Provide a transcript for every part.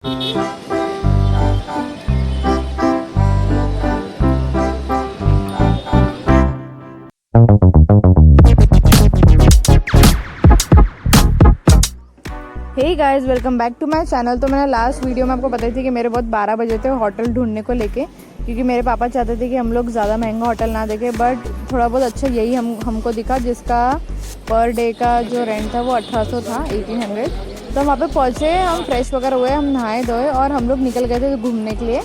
Hey guys, welcome back to my channel. तो मैंने last video में आपको बताई थी कि मेरे बहुत 12 बजे थे होटल ढूंढने को लेके, क्योंकि मेरे पापा चाहते थे कि हम लोग ज़्यादा महंगा होटल ना देखें, बट थोड़ा बहुत अच्छा यही हमको दिखा, जिसका पर डे का जो रेंट था वो 1800 था, 1800। तो हम वहाँ पे पहुँचे, हम फ्रेश वगैरह हुए, हम नहाए धोए और हम लोग निकल गए थे घूमने के लिए।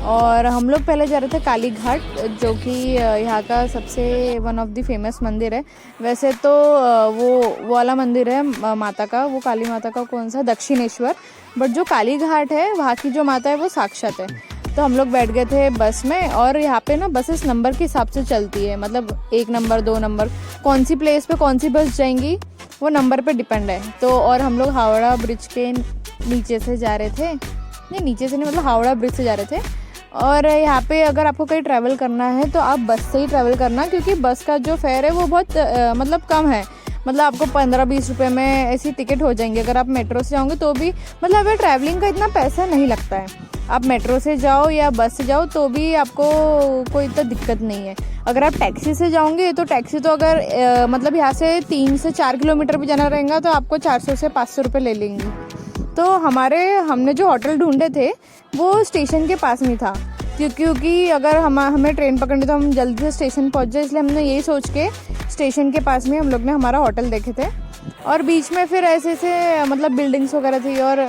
और हम लोग पहले जा रहे थे काली घाट, जो कि यहाँ का सबसे वन ऑफ द फेमस मंदिर है। वैसे तो वो वाला मंदिर है माता का, वो काली माता का कौन सा, दक्षिणेश्वर। बट जो काली घाट है वहाँ की जो माता है वो साक्षात है। तो हम लोग बैठ गए थे बस में, और यहाँ पे ना बसेस नंबर के हिसाब से चलती है, मतलब 1 नंबर 2 नंबर, कौन सी प्लेस पे कौन सी बस जाएंगी वो नंबर पे डिपेंड है। तो और हम लोग हावड़ा ब्रिज के नीचे से जा रहे थे, नहीं नीचे से नहीं, मतलब हावड़ा ब्रिज से जा रहे थे। और यहाँ पे अगर आपको कहीं ट्रैवल करना है तो आप बस से ही ट्रैवल करना, क्योंकि बस का जो फेयर है वो बहुत मतलब कम है। मतलब आपको 15-20 रुपये में ऐसी टिकट हो जाएंगी। अगर आप मेट्रो से जाओगे तो भी मतलब अगर ट्रैवलिंग का इतना पैसा नहीं लगता है। आप मेट्रो से जाओ या बस से जाओ तो भी आपको कोई इतना दिक्कत नहीं है। अगर आप टैक्सी से जाओगे तो टैक्सी तो अगर मतलब यहाँ से 3 से 4 किलोमीटर भी जाना रहेगा तो आपको 400 से 500 रुपये ले लेंगी। तो हमने जो होटल ढूंढे थे वो स्टेशन के पास में था, क्योंकि अगर हमें ट्रेन पकड़नी तो हम जल्दी से स्टेशन पहुंच जाए, इसलिए हमने यही सोच के स्टेशन के पास में हम लोग ने हमारा होटल देखे थे। और बीच में फिर ऐसे मतलब बिल्डिंग्स वगैरह थी, और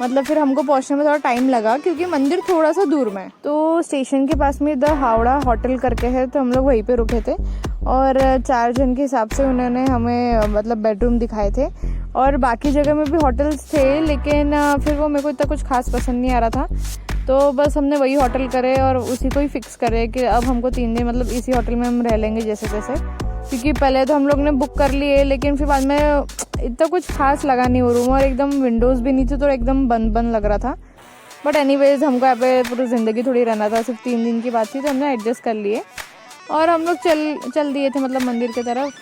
मतलब फिर हमको पहुंचने में थोड़ा टाइम लगा, क्योंकि मंदिर थोड़ा सा दूर में। तो स्टेशन के पास में द हावड़ा होटल करके है, तो हम लोग वहीं पे रुके थे। और 4 जन के हिसाब से उन्होंने हमें मतलब बेडरूम दिखाए थे। और बाकी जगह में भी होटल्स थे, लेकिन फिर वो मेरे को इतना कुछ खास पसंद नहीं आ रहा था। तो बस हमने वही होटल करे और उसी को ही फिक्स करे कि अब हमको 3 दिन मतलब इसी होटल में हम रह लेंगे जैसे तैसे। क्योंकि पहले तो हम लोग ने बुक कर लिए, लेकिन फिर बाद में इतना कुछ खास लगा नहीं वो रूम, और एकदम विंडोज़ भी नहीं थी तो एकदम बंद बंद लग रहा था। बट एनीवेज हमको यहाँ पे पूरी ज़िंदगी थोड़ी रहना था, सिर्फ 3 दिन की बात थी, तो हमने एडजस्ट कर लिए। और हम लोग चल दिए थे, मतलब मंदिर की तरफ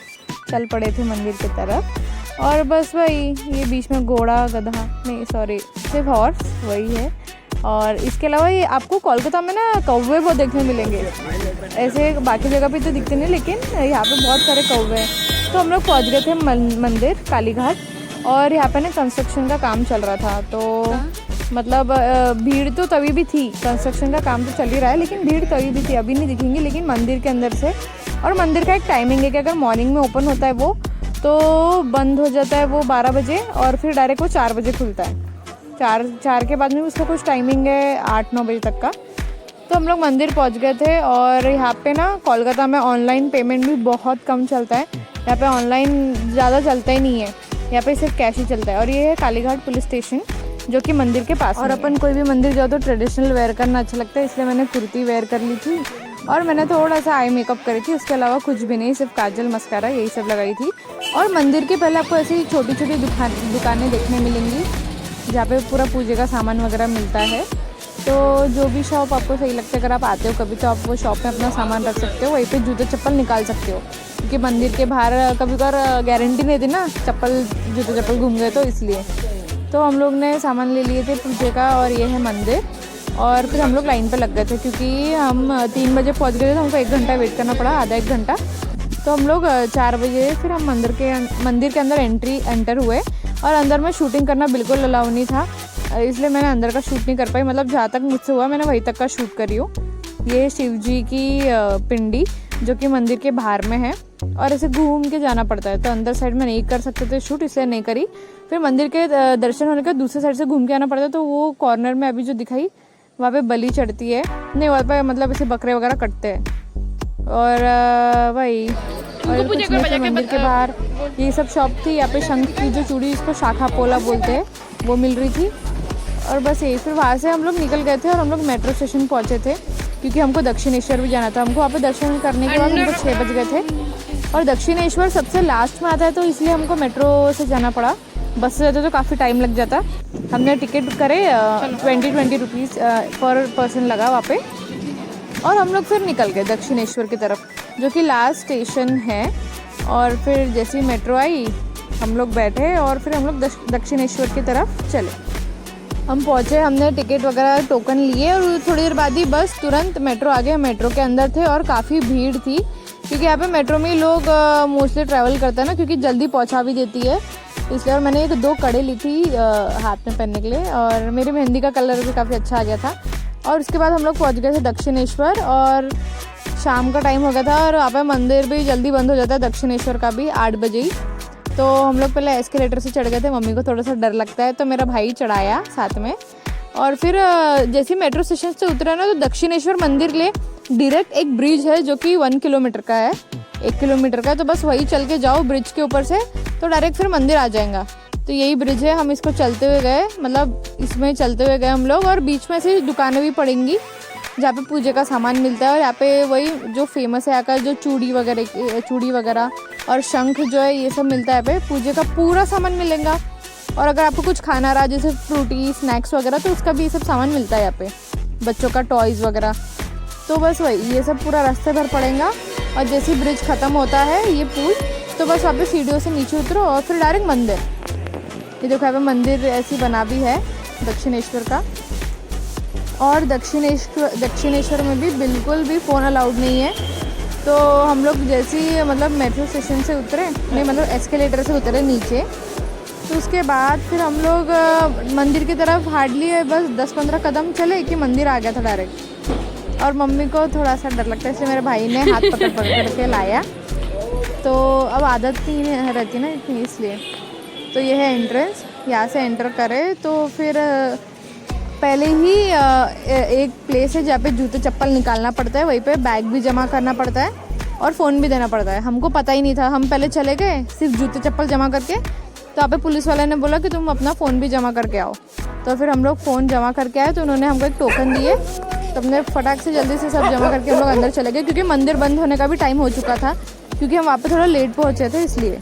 चल पड़े थे मंदिर की तरफ। और बस वही, ये बीच में घोड़ा गधा नहीं सॉरी सिर्फ हॉर्स वही है। और इसके अलावा ये आपको कोलकाता में ना कौवे बहुत देखने मिलेंगे, ऐसे बाकी जगह पे तो दिखते नहीं, लेकिन यहाँ पे बहुत सारे कौवे हैं। तो हम लोग पहुँच गए थे मंदिर काली घाट, और यहाँ पे ना कंस्ट्रक्शन का काम चल रहा था। तो मतलब भीड़ तो तभी भी थी, कंस्ट्रक्शन का काम तो चल ही रहा है, लेकिन भीड़ तभी भी थी, अभी नहीं दिखेंगी लेकिन मंदिर के अंदर से। और मंदिर का एक टाइमिंग है कि अगर मॉर्निंग में ओपन होता है वो, तो बंद हो जाता है वो 12 बजे, और फिर डायरेक्ट वो 4 बजे खुलता है। 4 के बाद में उसका कुछ टाइमिंग है 8-9 बजे तक का। तो हम लोग मंदिर पहुंच गए थे। और यहाँ पे ना कोलकाता में ऑनलाइन पेमेंट भी बहुत कम चलता है, यहाँ पे ऑनलाइन ज़्यादा चलता ही नहीं है, यहाँ पे सिर्फ कैश ही चलता है। और ये है कालीघाट पुलिस स्टेशन, जो कि मंदिर के पास। और अपन कोई भी मंदिर जाओ तो ट्रेडिशनल वेयर करना अच्छा लगता है, इसलिए मैंने कुर्ती वेयर कर ली थी, और मैंने थोड़ा सा आई मेकअप करी थी। उसके अलावा कुछ भी नहीं, सिर्फ काजल मस्कारा यही सब लगाई थी। और मंदिर के पहले आपको ऐसी छोटी छोटी दुकानें देखने मिलेंगी, जहाँ पे पूरा पूजे का सामान वगैरह मिलता है। तो जो भी शॉप आपको सही लगता है, अगर आप आते हो कभी तो आप वो शॉप में अपना सामान रख सकते हो, वहीं पे जूते चप्पल निकाल सकते हो, क्योंकि मंदिर के बाहर कभी कभार गारंटी नहीं थी ना, जूते चप्पल घूम गए तो इसलिए। तो हम लोग ने सामान ले लिए थे पूजे का, और ये है मंदिर। और फिर हम लोग लाइन पे लग गए थे, क्योंकि हम 3 बजे पहुंच गए थे, तो हमको 1 घंटा वेट करना पड़ा, आधा 1 घंटा। तो हम लोग 4 बजे फिर हम मंदिर के अंदर एंटर हुए। और अंदर में शूटिंग करना बिल्कुल अलाउ नहीं था, इसलिए मैंने अंदर का शूट नहीं कर पाई, मतलब जहाँ तक मुझसे हुआ मैंने वहीं तक का शूट करी हूँ। ये शिव जी की पिंडी जो कि मंदिर के बाहर में है, और ऐसे घूम के जाना पड़ता है, तो अंदर साइड में नहीं कर सकते थे शूट, इसलिए नहीं करी। फिर मंदिर के दर्शन होने के दूसरे साइड से घूम के आना पड़ता है, तो वो कॉर्नर में अभी जो दिखाई वहाँ पे बलि चढ़ती है, नहीं वहाँ पे मतलब ऐसे बकरे वगैरह कटते हैं। और वही, और कुछ नहीं, मंदिर के बाहर ये सब शॉप थी। यहाँ पे शंख की जो चूड़ी, इसको शाखा पोला बोलते हैं, वो मिल रही थी। और बस यही, फिर वहाँ से हम लोग निकल गए थे, और हम लोग मेट्रो स्टेशन पहुँचे थे, क्योंकि हमको दक्षिणेश्वर भी जाना था। हमको वहाँ पे दर्शन करने के बाद हमको 6 बज गए थे, और दक्षिणेश्वर सबसे लास्ट में आता है, तो इसलिए हमको मेट्रो से जाना पड़ा। बस से जाते तो काफ़ी टाइम लग जाता। हमने टिकट करे 20 रुपीज़ पर पर्सन लगा वहाँ पे। और हम लोग फिर निकल गए दक्षिणेश्वर की तरफ, जो कि लास्ट स्टेशन है। और फिर जैसी मेट्रो आई हम लोग बैठे, और फिर हम लोग दक्षिणेश्वर की तरफ चले। हम पहुँचे, हमने टिकट वगैरह टोकन लिए और थोड़ी देर बाद ही बस तुरंत मेट्रो आ गया। मेट्रो के अंदर थे और काफ़ी भीड़ थी, क्योंकि यहाँ पे मेट्रो में ही लोग मोस्टली ट्रैवल करते हैं ना, क्योंकि जल्दी पहुँचा भी देती है इसलिए। और मैंने 2 कड़े ली थी हाथ में पहनने के लिए, और मेरी मेहंदी का कलर भी काफ़ी अच्छा आ गया था। और उसके बाद हम लोग पहुँच गए थे दक्षिणेश्वर, और शाम का टाइम हो गया था और वहाँ पे मंदिर भी जल्दी बंद हो जाता है दक्षिणेश्वर का भी 8 बजे ही। तो हम लोग पहले एस्केलेटर से चढ़ गए थे, मम्मी को थोड़ा सा डर लगता है तो मेरा भाई चढ़ाया साथ में। और फिर जैसे मेट्रो स्टेशन से उतरा ना, तो दक्षिणेश्वर मंदिर के लिए डायरेक्ट एक ब्रिज है जो कि 1 किलोमीटर का है, 1 किलोमीटर का। तो बस वही चल के जाओ ब्रिज के ऊपर से, तो डायरेक्ट फिर मंदिर आ जाएगा। तो यही ब्रिज है, हम इसको चलते हुए गए, मतलब इसमें चलते हुए गए हम लोग। और बीच में ऐसी दुकानें भी पड़ेंगी जहाँ पे पूजे का सामान मिलता है। और यहाँ पे वही जो फेमस है यहाँ का, जो चूड़ी वगैरह और शंख जो है, ये सब मिलता है। यहाँ पे पूजे का पूरा सामान मिलेगा। और अगर आपको कुछ खाना रहा जैसे फ्रूटी स्नैक्स वगैरह, तो उसका भी ये सब सामान मिलता है यहाँ पे, बच्चों का टॉयज़ वगैरह। तो बस वही ये सब पूरा रास्ते भर पड़ेगा। और जैसे ब्रिज ख़त्म होता है ये पुल, तो बस वहाँ पे सीढ़ियों से नीचे उतरो और फिर डायरेक्ट मंदिर। ये देखो यहाँ पे मंदिर ऐसी बना भी है दक्षिणेश्वर का। और दक्षिणेश्वर में भी बिल्कुल भी फ़ोन अलाउड नहीं है। तो हम लोग जैसे ही मतलब मेट्रो स्टेशन से उतरे, नहीं मतलब एस्केलेटर से उतरे नीचे, तो उसके बाद फिर हम लोग मंदिर की तरफ हार्डली बस 10-15 कदम चले कि मंदिर आ गया था डायरेक्ट। और मम्मी को थोड़ा सा डर लगता है, इसलिए मेरे भाई ने हाथ पकड़ के लाया। तो अब आदत नहीं रहती ना इतनी, इसलिए। तो ये है एंट्रेंस, यहाँ से एंटर करें तो फिर पहले ही एक प्लेस है जहाँ पे जूते चप्पल निकालना पड़ता है, वहीं पे बैग भी जमा करना पड़ता है और फ़ोन भी देना पड़ता है। हमको पता ही नहीं था, हम पहले चले गए सिर्फ जूते चप्पल जमा करके। तो यहाँ पे पुलिस वाले ने बोला कि तुम अपना फ़ोन भी जमा करके आओ। तो फिर हम लोग फ़ोन जमा करके आए, तो उन्होंने हमको एक टोकन दिए। तो हमने फटाक से जल्दी से सब जमा करके हम लोग अंदर चले गए, क्योंकि मंदिर बंद होने का भी टाइम हो चुका था, क्योंकि हम वहाँ पे थोड़ा लेट पहुँचे थे इसलिए।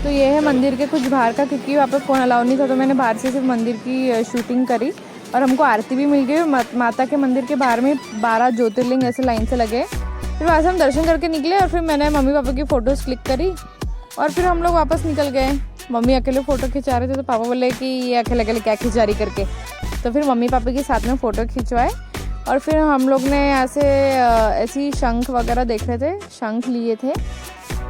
तो ये है मंदिर के कुछ बाहर का, क्योंकि वहाँ पे फ़ोन अलाउ नहीं था, तो मैंने बाहर से सिर्फ मंदिर की शूटिंग करी। और हमको आरती भी मिल गई। माता के मंदिर के बाहर में 12 ज्योतिर्लिंग ऐसे लाइन से लगे। फिर वहाँ से हम दर्शन करके निकले और फिर मैंने मम्मी पापा की फ़ोटोज़ क्लिक करी और फिर हम लोग वापस निकल गए। मम्मी अकेले फ़ोटो खिंचा रहे थे, तो पापा बोले कि ये अकेले अकेले क्या खिंचा रही करके। तो फिर मम्मी पापा के साथ में फ़ोटो खिंचवाए। और फिर हम लोग ने यहाँ से ऐसी शंख वगैरह देख रहे थे, शंख लिए थे।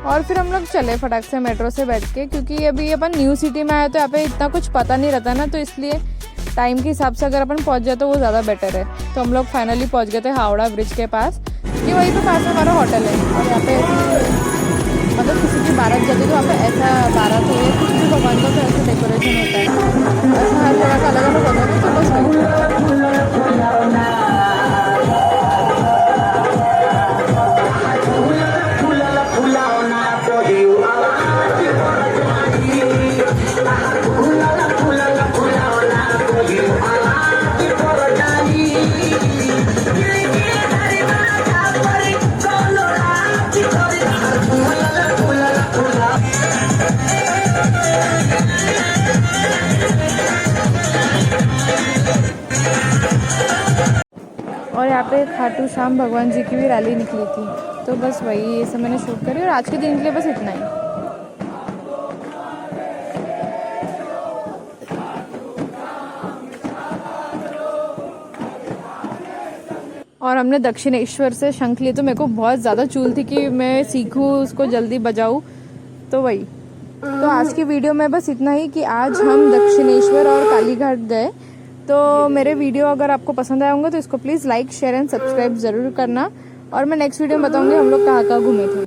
और फिर हम लोग चले फटाक से मेट्रो से बैठ के, क्योंकि अभी अपन न्यू सिटी में आए तो यहाँ पे इतना कुछ पता नहीं रहता ना, तो इसलिए टाइम के हिसाब से अगर अपन पहुँच जाए तो वो ज़्यादा बेटर है। तो हम लोग फाइनली पहुँच गए थे हावड़ा ब्रिज के पास, कि वहीं पे पास में हमारा होटल है। और यहाँ पे मतलब किसी की बारात जाती है तो वहाँ पे ऐसा बारात हो या कुछ भी भगवान का तो ऐसा डेकोरेशन होता है, ऐसा हर जगह का अलग अलग होता है। तो बस और यहाँ पे खाटू श्याम भगवान जी की भी रैली निकली थी। तो बस वही ये सब मैंने शूट करी और आज के दिन के लिए बस इतना ही। और हमने दक्षिणेश्वर से शंख लिए, तो मेरे को बहुत ज़्यादा चूल थी कि मैं सीखूँ उसको जल्दी बजाऊँ। तो वही, तो आज की वीडियो में बस इतना ही कि आज हम दक्षिणेश्वर और कालीघाट गए। तो मेरे वीडियो अगर आपको पसंद आए होंगे तो इसको please like share and subscribe ज़रूर करना। और मैं नेक्स्ट वीडियो में बताऊँगी हम लोग कहाँ कहाँ घूमे थे।